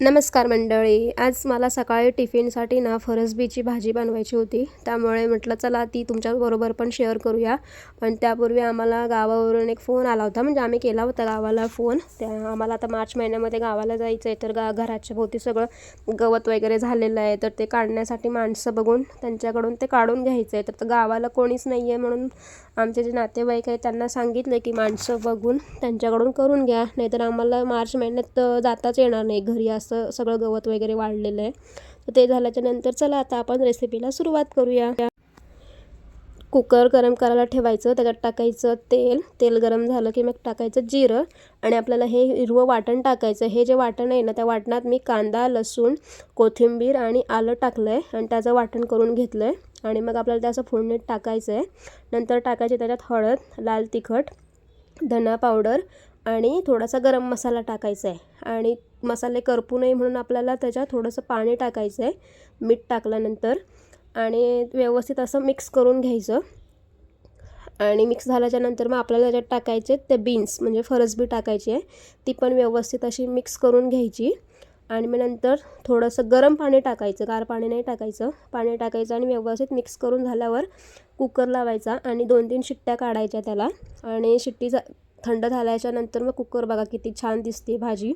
नमस्कार मंडळी. आज मला सकाळी टिफिनसाठी ना फरसबीची भाजी बनवायची होती. त्यामुळे म्हटलं चला ती तुमच्याबरोबर पण शेअर करूया. पण त्यापूर्वी आम्हाला गावावरून एक फोन आला होता, म्हणजे आम्ही केला होता गावाला फोन. आम्हाला आता मार्च महिन्यामध्ये गावाला जायचं आहे, तर घराच्या भोवती सगळं गवत वगैरे झालेलं आहे, तर ते काढण्यासाठी माणसं बघून त्यांच्याकडून ते काढून घ्यायचं आहे. तर गावाला कोणीच नाही आहे, म्हणून आमचे जे नातेवाईक आहेत त्यांना सांगितलं की माणसं बघून त्यांच्याकडून करून घ्या, नाहीतर आम्हाला मार्च महिन्यात जाताच येणार नाही घरी. सगळं गवत वगैरे वाढलेलं आहे. तर ते झाल्याच्या नंतर चला आता आपण रेसिपीला सुरुवात करूया. कुकर गरम करायला ठेवायचं, त्याच्यात टाकायचं तेल गरम झालं की मग टाकायचं जिरं, आणि आपल्याला हे हिरवं वाटण टाकायचं. हे जे वाटण आहे ना, त्या वाटणात मी कांदा, लसूण, कोथिंबीर आणि आलं टाकलं आहे आणि त्याचं वाटण करून घेतलं आहे. आणि मग आपल्याला त्याचं फोडणीत टाकायचं आहे. नंतर टाकायचे त्याच्यात हळद, लाल तिखट, धना पावडर आणि थोडासा गरम मसाला टाकायचा आहे. आणि मसाले करपू नये म्हणून आपल्याला त्याच्यात थोडंसं पाणी टाकायचं आहे, मीठ टाकल्यानंतर, आणि व्यवस्थित असं मिक्स करून घ्यायचं. आणि मिक्स झाल्याच्या नंतर मग आपल्याला त्याच्यात टाकायचे ते बीन्स, म्हणजे फरसबी टाकायची आहे. ती पण व्यवस्थित अशी मिक्स करून घ्यायची. आणि मग नंतर थोडंसं गरम पाणी टाकायचं, गार पाणी नाही टाकायचं, पाणी टाकायचं आणि व्यवस्थित मिक्स करून झाल्यावर कुकर लावायचा आणि 2-3 शिट्ट्या काढायच्या त्याला. आणि थंड झाल्याच्या नंतर मग कुकर बघा किती छान दिसते भाजी.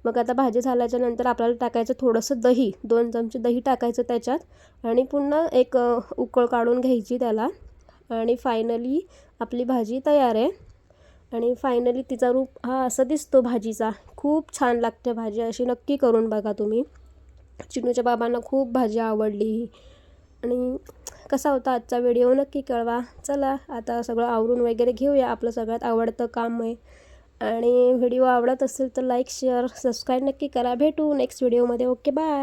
मग आता भाजी झाल्याच्या नंतर आपल्याला टाकायचं थोडंसं दही, 2 चमचे दही टाकायचं त्याच्यात, आणि पुन्हा एक उकळ काढून घ्यायची त्याला. आणि फायनली आपली भाजी तयार आहे. आणि फायनली तिचा रूप हा असा दिसतो भाजीचा. खूप छान लागते भाजी, अशी नक्की करून बघा तुम्ही. चिनूच्या बाबांना खूप भाजी आवडली. आणि कसा होता आजचा व्हिडिओ नक्की कळवा. चला आता सगळं आवरून वगैरे घेऊया, आपलं सगळ्यात आवडतं काम आहे. आणि व्हिडिओ आवडत असेल तर लाईक, शेअर, सबस्क्राईब नक्की करा. भेटू नेक्स्ट व्हिडिओमध्ये. Okay, bye.